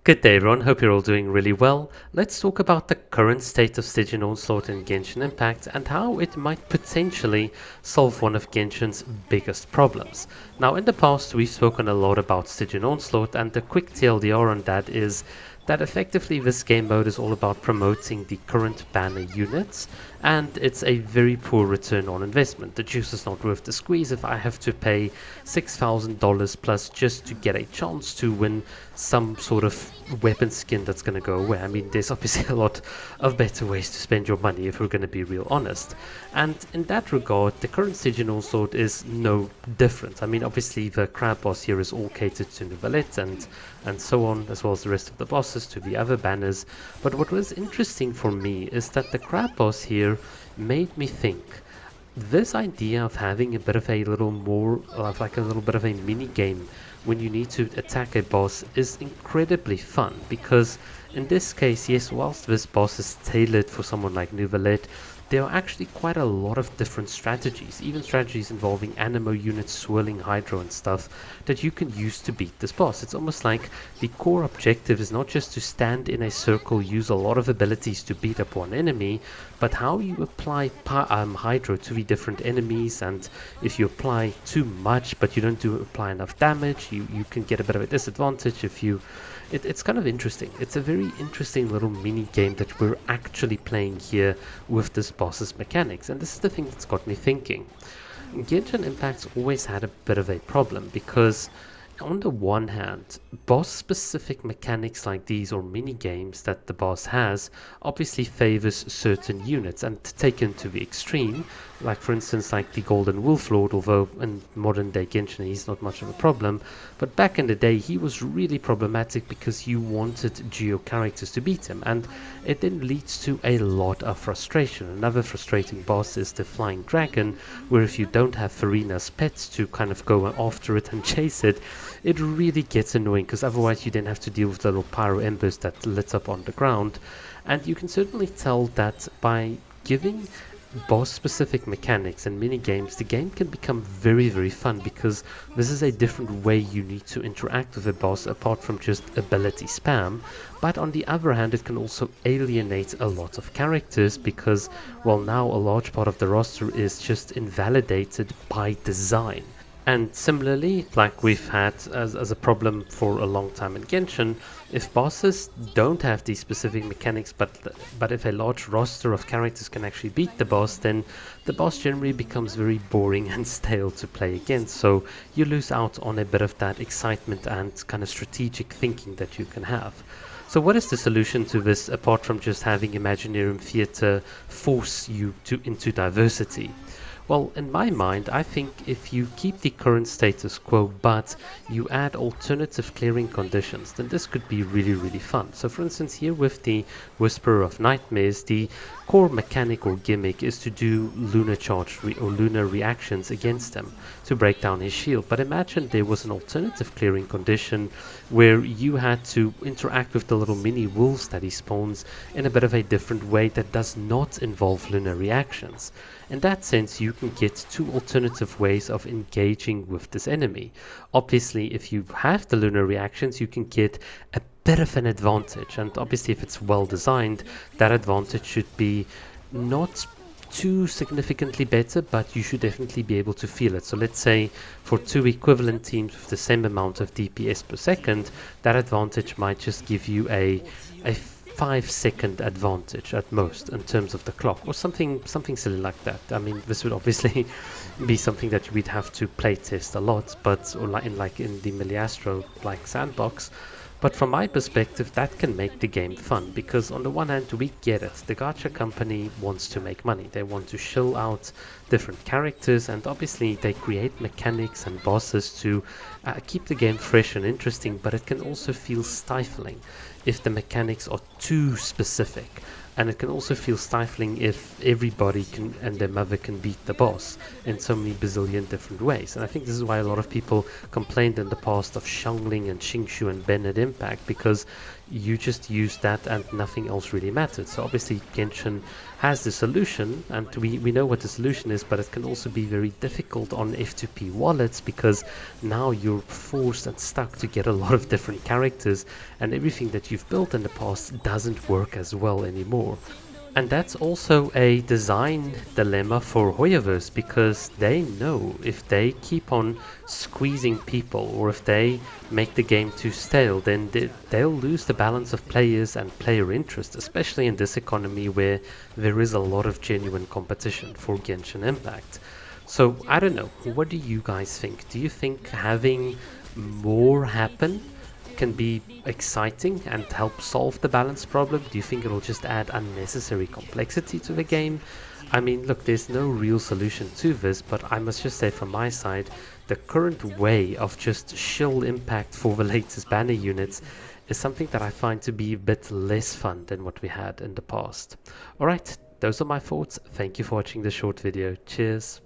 Good day everyone, hope you're all doing really well. Let's talk about the current state of Stygian Onslaught in Genshin Impact and how it might potentially solve one of Genshin's biggest problems. Now in the past we've spoken a lot about Stygian Onslaught, and the quick TLDR on that is that effectively this game mode is all about promoting the current banner units, and it's a very poor return on investment. The juice is not worth the squeeze if I have to pay $6,000 plus just to get a chance to win some sort of weapon skin that's going to go away. I mean, there's obviously a lot of better ways to spend your money if we're going to be real honest. And in that regard, the current Stygian Onslaught is no different. I mean, obviously the crab boss here is all catered to Neuvillette and so on, as well as the rest of the bosses to the other banners. But what was interesting for me is that the crab boss here made me think this idea of having a bit of a little more of like a little bit of a mini game when you need to attack a boss is incredibly fun, because in this case, yes, whilst this boss is tailored for someone like Neuvillette, there are actually quite a lot of different strategies, even strategies involving anemo units, swirling hydro and stuff, that you can use to beat this boss. It's almost like the core objective is not just to stand in a circle, use a lot of abilities to beat up one enemy, but how you apply hydro to the different enemies, and if you apply too much but you don't apply enough damage, you can get a bit of a disadvantage if you... It's kind of interesting. It's a very interesting little mini game that we're actually playing here with this boss's mechanics, and this is the thing that's got me thinking. Genshin Impact's always had a bit of a problem because on the one hand, boss specific mechanics like these or mini games that the boss has obviously favors certain units, and taken to the extreme, like for instance like the Golden Wolf Lord, although in modern day Genshin he's not much of a problem, but back in the day he was really problematic because you wanted geo characters to beat him, and it then leads to a lot of frustration. Another frustrating boss is the Flying Dragon, where if you don't have Farina's pets to kind of go after it and chase it, it really gets annoying, because otherwise you then have to deal with the little pyro embers that lit up on the ground. And you can certainly tell that by giving boss specific mechanics and mini games, the game can become very fun, because this is a different way you need to interact with a boss apart from just ability spam. But on the other hand, it can also alienate a lot of characters, because well, now a large part of the roster is just invalidated by design. And similarly, like we've had as a problem for a long time in Genshin, if bosses don't have these specific mechanics, but if a large roster of characters can actually beat the boss, then the boss generally becomes very boring and stale to play against. So you lose out on a bit of that excitement and kind of strategic thinking that you can have. So what is the solution to this, apart from just having Imaginarium Theatre force you into diversity? Well, in my mind, I think if you keep the current status quo but you add alternative clearing conditions, then this could be really fun. So for instance, here with the Whisperer of Nightmares, the core mechanic or gimmick is to do lunar charge or lunar reactions against him to break down his shield. But imagine there was an alternative clearing condition where you had to interact with the little mini wolves that he spawns in a bit of a different way that does not involve lunar reactions. In that sense, you can get two alternative ways of engaging with this enemy. Obviously, if you have the lunar reactions, you can get a bit of an advantage, and obviously if it's well designed, that advantage should be not too significantly better, but you should definitely be able to feel it. So let's say for two equivalent teams with the same amount of DPS per second, that advantage might just give you a 5-second advantage at most in terms of the clock, or something silly like that. I mean, this would obviously be something that we'd have to play test a lot, but or like in the Miliastro like sandbox. But from my perspective, that can make the game fun, because on the one hand, we get it. The gacha company wants to make money. They want to shill out different characters, and obviously they create mechanics and bosses to keep the game fresh and interesting, but it can also feel stifling if the mechanics are too specific. And it can also feel stifling if everybody can and their mother can beat the boss in so many bazillion different ways. And I think this is why a lot of people complained in the past of Xiangling and Xingshu and Ben at Impact, because you just use that and nothing else really mattered. So obviously Genshin has the solution, and we know what the solution is, but it can also be very difficult on F2P wallets, because now you're forced and stuck to get a lot of different characters, and everything that you've built in the past doesn't work as well anymore. And that's also a design dilemma for Hoyoverse, because they know if they keep on squeezing people, or if they make the game too stale, then they'll lose the balance of players and player interest, especially in this economy where there is a lot of genuine competition for Genshin Impact. So I don't know, what do you guys think? Do you think having more happen can be exciting and help solve the balance problem? Do you think it'll just add unnecessary complexity to the game? I mean, look, there's no real solution to this, but I must just say from my side, the current way of just shill impact for the latest banner units is something that I find to be a bit less fun than what we had in the past. Alright, those are my thoughts. Thank you for watching this short video. Cheers.